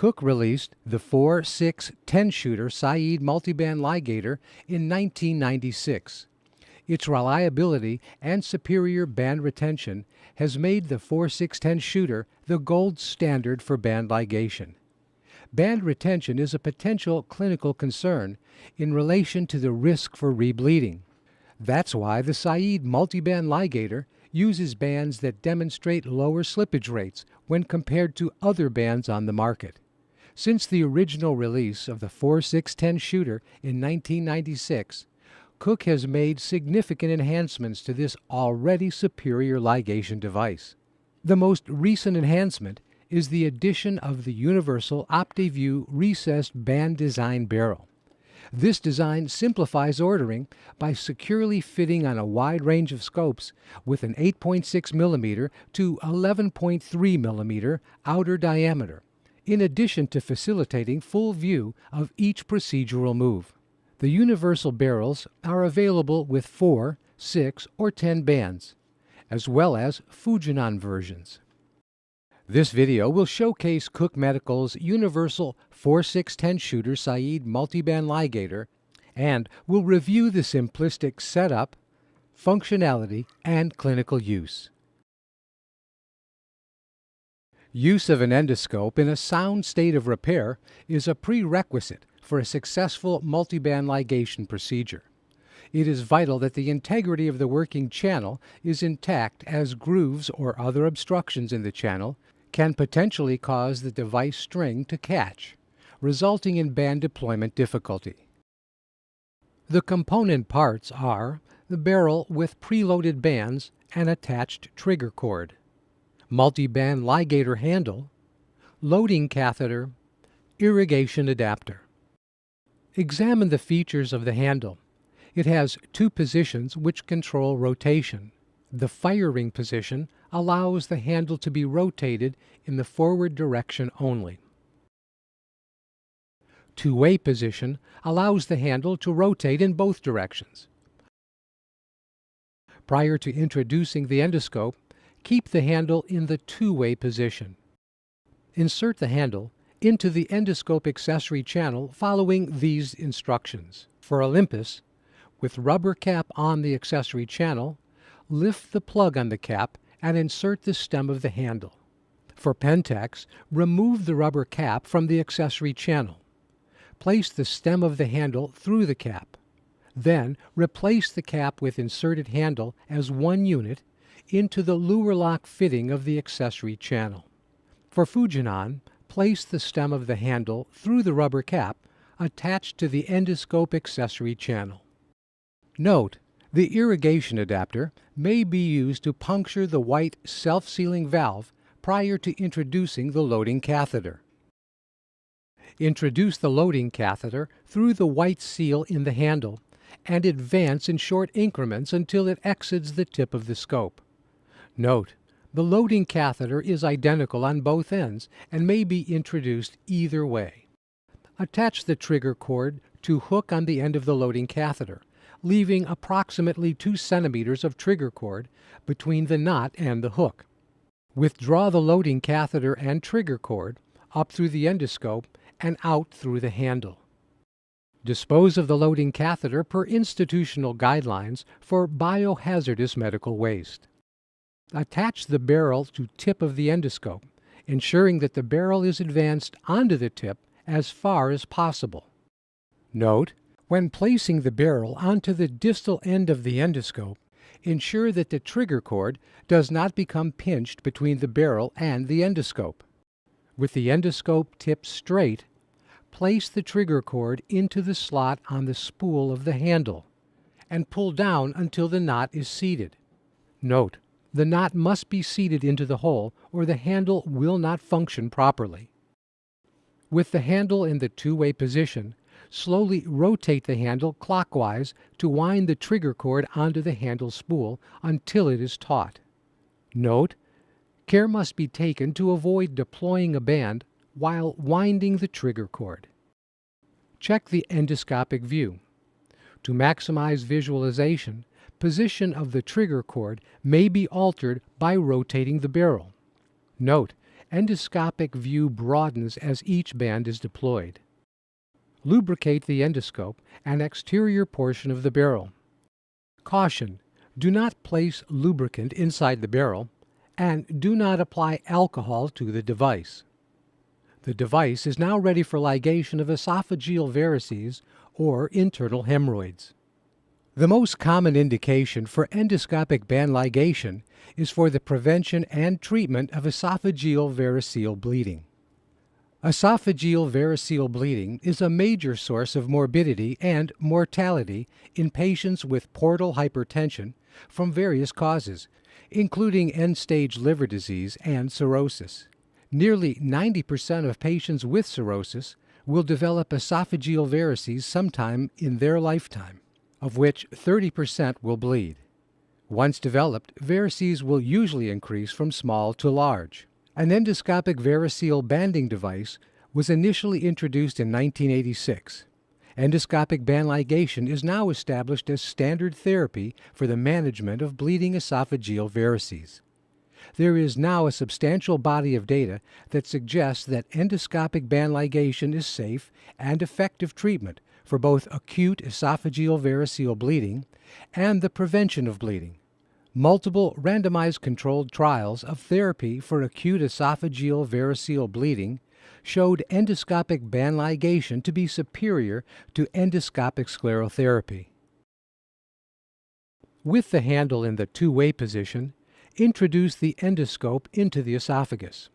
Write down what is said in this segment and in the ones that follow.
Cook released the 4.6-10-shooter Saeed multiband ligator in 1996. Its reliability and superior band retention has made the 4.6-10 shooter the gold standard for band ligation. Band retention is a potential clinical concern in relation to the risk for rebleeding. That's why the Saeed multiband ligator uses bands that demonstrate lower slippage rates when compared to other bands on the market. Since the original release of the 4.6-10 shooter in 1996, Cook has made significant enhancements to this already superior ligation device. The most recent enhancement is the addition of the universal OptiView recessed band design barrel. This design simplifies ordering by securely fitting on a wide range of scopes with an 8.6 mm to 11.3 mm outer diameter, in addition to facilitating full view of each procedural move. The universal barrels are available with 4, 6, or 10 bands, as well as Fujinon versions. This video will showcase Cook Medical's universal 4.6-10 shooter Saeed multiband ligator and will review the simplistic setup, functionality, and clinical use. Use of an endoscope in a sound state of repair is a prerequisite for a successful multiband ligation procedure. It is vital that the integrity of the working channel is intact, as grooves or other obstructions in the channel can potentially cause the device string to catch, resulting in band deployment difficulty. The component parts are the barrel with preloaded bands and attached trigger cord, multiband ligator handle, loading catheter, irrigation adapter. Examine the features of the handle. It has 2 positions which control rotation. The firing position allows the handle to be rotated in the forward direction only. Two-way position allows the handle to rotate in both directions. Prior to introducing the endoscope, keep the handle in the two-way position. Insert the handle into the endoscope accessory channel following these instructions. For Olympus, with rubber cap on the accessory channel, lift the plug on the cap and insert the stem of the handle. For Pentax, remove the rubber cap from the accessory channel. Place the stem of the handle through the cap. Then replace the cap with inserted handle as one unit into the lure lock fitting of the accessory channel. For Fujinon, place the stem of the handle through the rubber cap attached to the endoscope accessory channel. Note, the irrigation adapter may be used to puncture the white self-sealing valve prior to introducing the loading catheter. Introduce the loading catheter through the white seal in the handle and advance in short increments until it exits the tip of the scope. Note, the loading catheter is identical on both ends and may be introduced either way. Attach the trigger cord to hook on the end of the loading catheter, leaving approximately 2 centimeters of trigger cord between the knot and the hook. Withdraw the loading catheter and trigger cord up through the endoscope and out through the handle. Dispose of the loading catheter per institutional guidelines for biohazardous medical waste. Attach the barrel to tip of the endoscope, ensuring that the barrel is advanced onto the tip as far as possible. Note, when placing the barrel onto the distal end of the endoscope, ensure that the trigger cord does not become pinched between the barrel and the endoscope. With the endoscope tip straight, place the trigger cord into the slot on the spool of the handle and pull down until the knot is seated. Note, the knot must be seated into the hole or the handle will not function properly. With the handle in the two-way position, slowly rotate the handle clockwise to wind the trigger cord onto the handle spool until it is taut. Note, care must be taken to avoid deploying a band while winding the trigger cord. Check the endoscopic view. To maximize visualization, position of the trigger cord may be altered by rotating the barrel. Note, Endoscopic view broadens as each band is deployed. Lubricate the endoscope and exterior portion of the barrel. Caution: do not place lubricant inside the barrel, and do not apply alcohol to the device. The device is now ready for ligation of esophageal varices or internal hemorrhoids. The most common indication for endoscopic band ligation is for the prevention and treatment of esophageal variceal bleeding. Esophageal variceal bleeding is a major source of morbidity and mortality in patients with portal hypertension from various causes, including end-stage liver disease and cirrhosis. Nearly 90% of patients with cirrhosis will develop esophageal varices sometime in their lifetime, of which 30% will bleed. Once developed, varices will usually increase from small to large. An endoscopic variceal banding device was initially introduced in 1986. Endoscopic band ligation is now established as standard therapy for the management of bleeding esophageal varices. There is now a substantial body of data that suggests that endoscopic band ligation is safe and effective treatment for both acute esophageal variceal bleeding and the prevention of bleeding. Multiple randomized controlled trials of therapy for acute esophageal variceal bleeding showed endoscopic band ligation to be superior to endoscopic sclerotherapy. With the handle in the two-way position, introduce the endoscope into the esophagus.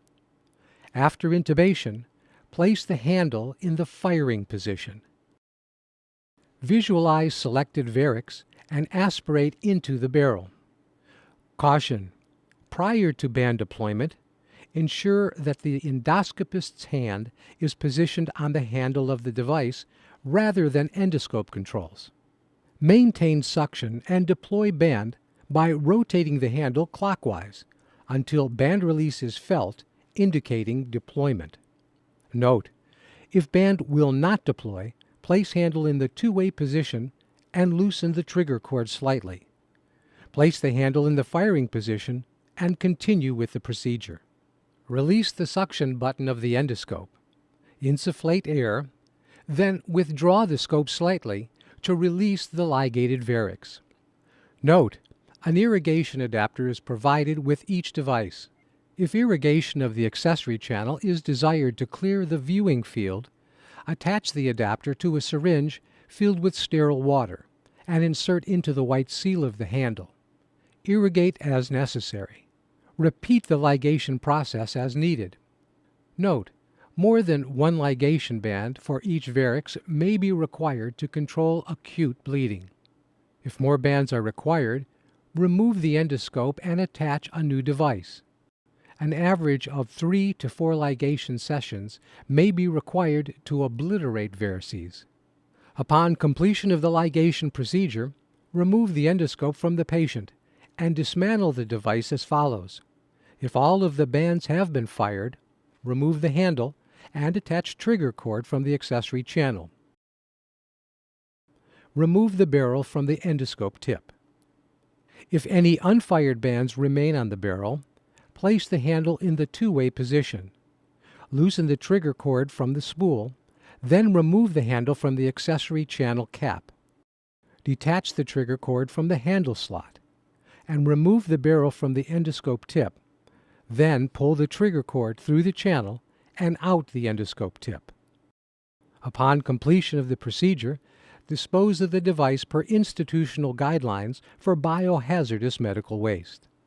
After intubation, place the handle in the firing position. Visualize selected varix and aspirate into the barrel. Caution: prior to band deployment, ensure that the endoscopist's hand is positioned on the handle of the device rather than endoscope controls. Maintain suction and deploy band by rotating the handle clockwise until band release is felt, indicating deployment. Note: if band will not deploy, place handle in the two-way position and loosen the trigger cord slightly. Place the handle in the firing position and continue with the procedure. Release the suction button of the endoscope. Insufflate air, then withdraw the scope slightly to release the ligated varix. Note: an irrigation adapter is provided with each device. If irrigation of the accessory channel is desired to clear the viewing field, attach the adapter to a syringe filled with sterile water and insert into the white seal of the handle. Irrigate as necessary. Repeat the ligation process as needed. Note: more than one ligation band for each varix may be required to control acute bleeding. If more bands are required, remove the endoscope and attach a new device. An average of 3 to 4 ligation sessions may be required to obliterate varices. Upon completion of the ligation procedure, remove the endoscope from the patient and dismantle the device as follows. If all of the bands have been fired, remove the handle and attach trigger cord from the accessory channel. Remove the barrel from the endoscope tip. If any unfired bands remain on the barrel, place the handle in the two-way position. Loosen the trigger cord from the spool, then remove the handle from the accessory channel cap. Detach the trigger cord from the handle slot, and remove the barrel from the endoscope tip. Then pull the trigger cord through the channel and out the endoscope tip. Upon completion of the procedure, dispose of the device per institutional guidelines for biohazardous medical waste.